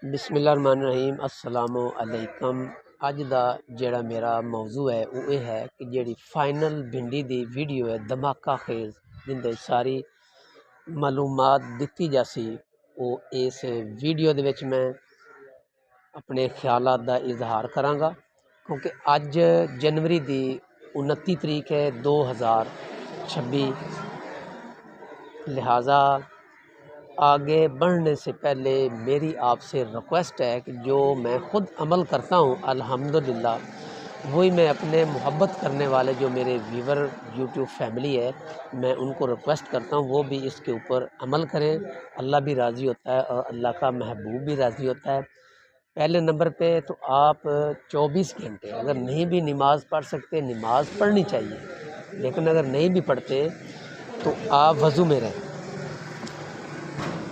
बिस्मिल्लाहिर्रहमानिर्रहीम अस्सलामु अलैकुम। अज दा जेड़ा मेरा मौजू है वो ये है कि जेड़ी फाइनल भिंडी दी वीडियो है धमाका खेज जिंदे सारी मालूमात दिती जासी वो इस वीडियो दे विच मैं अपने ख्यालात दा इजहार करांगा क्योंकि अज जनवरी दी 29 तरीक है 2026। लिहाजा आगे बढ़ने से पहले मेरी आपसे रिक्वेस्ट है कि जो मैं ख़ुद अमल करता हूँ अल्हम्दुलिल्लाह वही मैं अपने मोहब्बत करने वाले जो मेरे व्यूवर यूट्यूब फैमिली है मैं उनको रिक्वेस्ट करता हूँ वो भी इसके ऊपर अमल करें। अल्लाह भी राज़ी होता है और अल्लाह का महबूब भी राज़ी होता है। पहले नंबर पे तो आप 24 घंटे अगर नहीं भी नमाज़ पढ़ सकते नमाज़ पढ़नी चाहिए, लेकिन अगर नहीं भी पढ़ते तो आप वज़ू में रहें।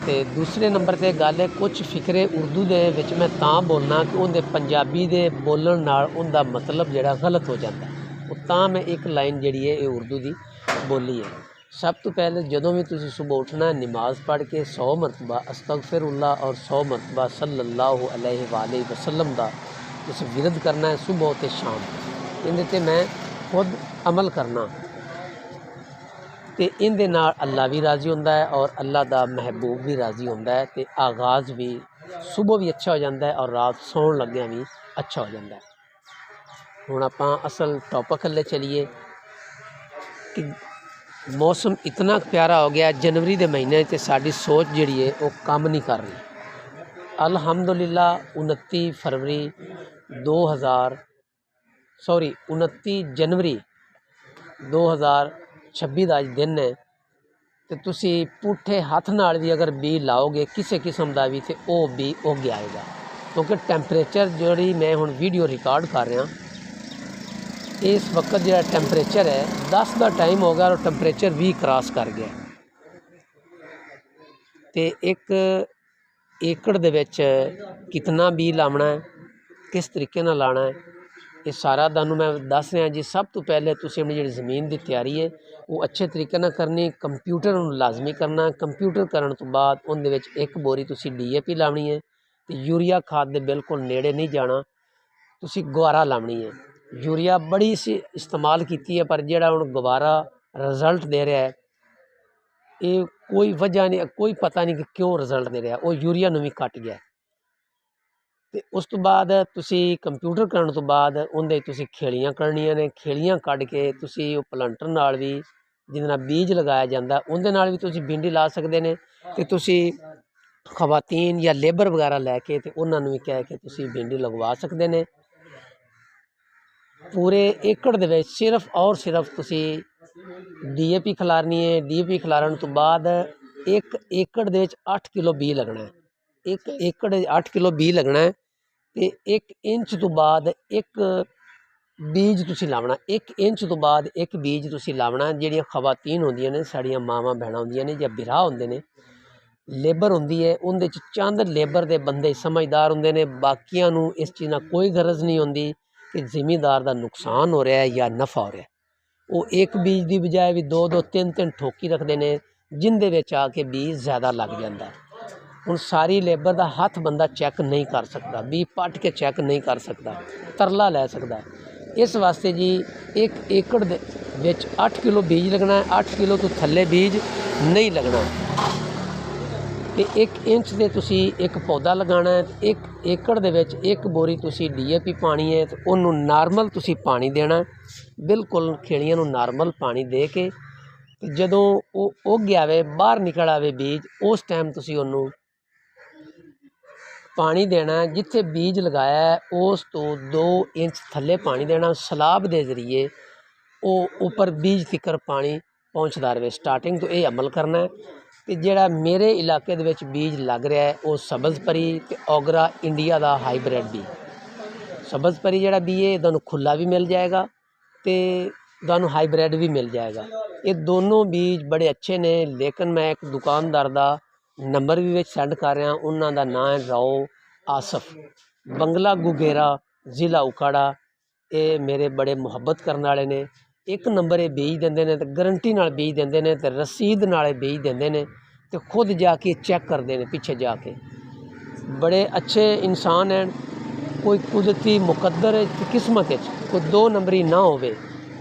तो दूसरे नंबर पर गल है कुछ फिक्रे उर्दू दे विच मैं तां बोलना कि उनके पंजाबी दे बोलन नाल उनका मतलब जिहड़ा गलत हो जाता है वो तां मैं एक लाइन जिहड़ी है ये उर्दू दी बोली है। सब तो पहले जदों भी तुसीं सुबह उठना नमाज पढ़ के 100 मरतबा अस्तगफिरुल्लाह और 100 मरतबा सल्लल्लाहु अलैहि वसल्लम दा तुसीं विरद करना है सुबह ते शाम। इहदे ते मैं खुद अमल करना तो इहदे नाल अल्लाह भी राज़ी होंदा है और अल्लाह दा महबूब भी राज़ी होंदा है। तो आगाज़ भी सुबह भी अच्छा हो जाता है और रात सौण लग्या भी अच्छा हो जाता है। हुण आपां असल टॉपिक हल्ले चलीए कि मौसम इतना प्यारा हो गया जनवरी के महीने ते साडी सोच जिहड़ी है वो काम नहीं कर रही। अल्हम्दुलिल्लाह 29 जनवरी 2026 का अज दिन है। तो तुसी पुठे हाथ नाल भी अगर बी लाओगे किसी किस्म का भी तो वह बी उग आएगा क्योंकि टैंपरेचर जी मैं हुण वीडियो रिकॉर्ड कर रहा इस वक्त जो टैंपरेचर है 10 का टाइम हो गया और टैंपरेचर 20 क्रॉस कर गया। तो एक एकड़ दे विच कितना बी लाना है किस तरीके नाल लाना है ये सारा तुहानूं मैं दस रहा जी। सब तो पहले तुसीं अपनी जिहड़ी ज़मीन की तैयारी है वो अच्छे तरीके नाल करनी, कंप्यूटर नूं लाजमी करना। कंप्यूटर करन तो बाद उहदे विच एक बोरी तुसीं DAP लावनी है तो यूरिया खाद दे बिल्कुल नेड़े नहीं जाना, तुसीं गवारा लावनी है। यूरिया बड़ी सी इस्तेमाल कीती है पर जिहड़ा हुण गवारा रिजल्ट दे रहा है ये कोई वजह नहीं, कोई पता नहीं कि क्यों रिजल्ट दे रहा, वो यूरिया नूं भी कट गया। तो उस तो बाद तुसी कंप्यूटर करने तो बाद उनके तुसी खेलियां करनियां ने, खेलियां कढ़ के तुसी वो प्लांटर नाल भी जिहदे नाल बीज लगाया जाता उनके नाल भी तुसी भिंडी ला सकते हैं। तो तुसी खवातीन या लेबर वगैरह लैके तो उन्होंने भी कह के तुसी भिंडी लगवा सकते हैं। पूरे एकड़ दे विच सिर्फ और सिर्फ तुसी DAP खिलारनी है। DAP खिलारन तो बाद एक एकड़ दे विच 8 किलो बी लगना है। एक एकड़ 8 किलो बी लगना है तो 1 इंच तो बाद एक बीज तुसी लावना। 1 इंच तो बाद एक बीज तुसी लावना। जिहड़ियां खवातीन होंदियां ने साड़ियां मावां भैणां होंदियां ने या बिरा होंदे ने, लेबर होंदी है उनदे च चंद लेबर दे बंदे समझदार होंदे ने, बाकियां नूं इस चीज़ नाल कोई गरज नहीं होंदी कि जिमीदार दा नुकसान हो रहा है या नफ़ा हो रहा है। वो एक बीज की बजाय भी 2-2 3-3 ठोकी रखते हैं जिंदे विच आके बीज ज़्यादा लग जाता है। हुण सारी लेबर का हथ बंदा चैक नहीं कर सकता, बी पट के चैक नहीं कर सकता, तरला लै सकता है। इस वास्ते जी एक एकड़ दे विच 8 किलो बीज लगना है, 8 किलो तो थल्ले बीज नहीं लगना। तो 1 इंच दे तुसी एक पौधा लगाना है। 1 एकड़ दे विच एक बोरी तुसी DAP पानी है तो उन्होंने नॉर्मल तुसी पानी देना, बिल्कुल खेड़ियां नूं नॉर्मल पानी दे के जदों वो उग आवे बाहर निकल आवे बीज उस टाइम तुसी उन्होंने पानी देना। जिथे बीज लगाया है उस तो 2 इंच थल्ले पानी देना। सलाब के जरिए वो ऊपर बीज तिकर पानी पहुँचता रहे। स्टार्टिंग तो ये अमल करना है। तो जोड़ा मेरे इलाके दे विच बीज लग रहा है वो सब्ज़ परी ते ओगरा इंडिया का हाईब्रिड बी। सब्ज़ परी जोड़ा बी है तुहानूं खुला भी मिल जाएगा तो तुहानूं हाईब्रिड भी मिल जाएगा। ये दोनों बीज बड़े अच्छे ने, लेकिन मैं एक दुकानदार का नंबर भी विच सेंड कर रहा। उन्हों का नाम है राओ आसफ, बंगला गुगेरा, ज़िला उकाड़ा। ये मेरे बड़े मुहब्बत करने वाले ने। एक नंबर ये बीज देंदे ने, गारंटी नाल बीज देंदे ने, रसीद नाल बीज देंदे ने, तो खुद जाके चेक करते हैं पिछे जाके। बड़े अच्छे इंसान हैं। कोई कुदरती मुकद्दर किस्मत कोई दो नंबरी ना होवे,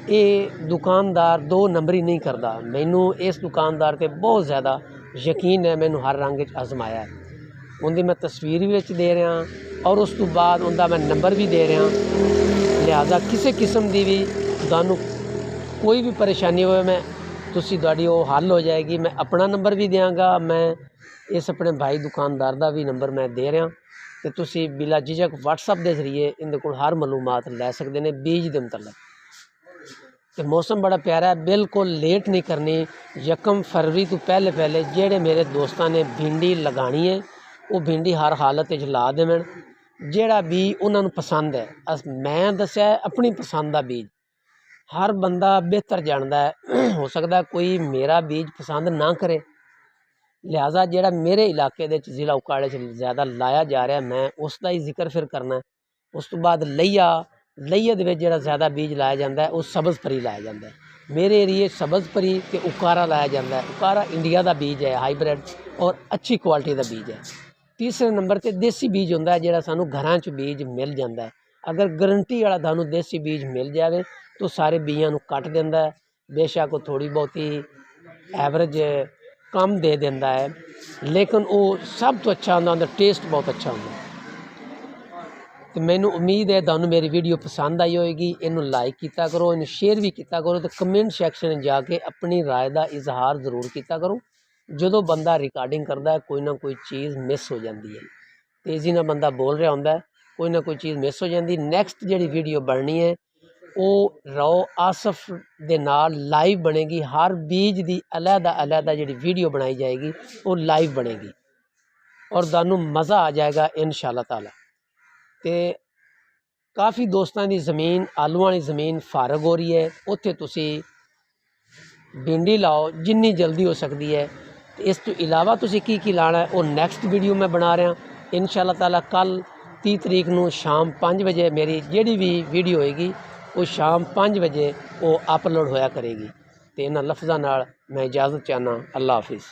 ये दुकानदार दो नंबरी नहीं करता। मैनू इस दुकानदार ते बहुत ज़्यादा यकीन है, मैनू हर रंग आजमाया है। उनकी मैं तस्वीर भी दे रहा और उस तो बाद उनका मैं नंबर भी दे रहा। लिहाजा किसी किस्म की भी तुहानू कोई भी परेशानी हो, मैं तुसी तुहाडी वो हल हो जाएगी। मैं अपना नंबर भी देंगा, मैं इस अपने भाई दुकानदार का भी नंबर मैं दे रहा, तो तुसी बिला झिझक व्हाट्सअप के जरिए इनके कोल हर मालूमात लै सकते हैं बीज के मतलब। तो मौसम बड़ा प्यारा है, बिल्कुल लेट नहीं करनी। 1 फरवरी तो पहले पहले जेड़े मेरे दोस्तों ने भिंडी लगानी है वो भिंडी हर हालत ला देवन। जेड़ा बीज उन्होंने पसंद है, मैं दस्या अपनी पसंद का बीज। हर बंदा बेहतर जानता है, हो सकता है कोई मेरा बीज पसंद ना करे। लिहाजा जेड़ा मेरे इलाके दे जिला उकाड़े ज़्यादा लाया जा रहा है, मैं उसका ही जिक्र फिर करना है। उस तो बाद लईया दे जेड़ा ज़्यादा बीज लाया जाता है वो सब्ज़ परी लाया जाता है। मेरे एरिए सब्ज़ परी ते उकारा लाया जाता है। उकारा इंडिया का बीज है, हाईब्रिड और अच्छी क्वालिटी का बीज है। तीसरे नंबर पर देसी बीज होंदा है, जेड़ा सानू घरां च बीज मिल जाता है। अगर गारंटी वाला थानू देसी बीज मिल जाए तो सारे बीजां नू कट देंदा है। बेशक वो थोड़ी बहुती एवरेज कम दे देंदा है, लेकिन वो सब तो अच्छा होंदा, टेस्ट बहुत अच्छा होंदा। तो मैनू उम्मीद है तुहानू मेरी वीडियो पसंद आई होएगी। इनू लाइक किया करो, इनू शेयर भी किया करो, तो कमेंट सैक्शन जाके अपनी राय का इजहार जरूर किया करो। जो बंदा रिकॉर्डिंग करता है कोई ना कोई चीज़ मिस हो जाती है, तेज़ी ना बंदा बोल रहा होंदा है, कोई ना कोई चीज़ मिस हो जाती। नैक्सट जी वीडियो बननी है वो रो आसफ दे नाल लाइव बनेगी। हर बीज की अलहदा जी वीडियो बनाई जाएगी वो लाइव बनेगी और तुहानू मज़ा आ जाएगा इंशाअल्लाह ताला। तो काफ़ी दोस्तों की ज़मीन आलू वाली ज़मीन फारग हो रही है, उत्थे तुसी भिंडी लाओ जिन्नी जल्दी हो सकती है। इस तो इलावा तुसी की लाना है वो नैक्सट वीडियो मैं बना रहा इंशाअल्लाह ताला। कल 30 तरीक नू शाम 5 बजे मेरी जिहड़ी भी वीडियो होएगी वो शाम 5 बजे वो अपलोड होया करेगी। तो इन्हां लफ्ज़ां नाल मैं इजाज़त चाहना। अल्लाह हाफिज़।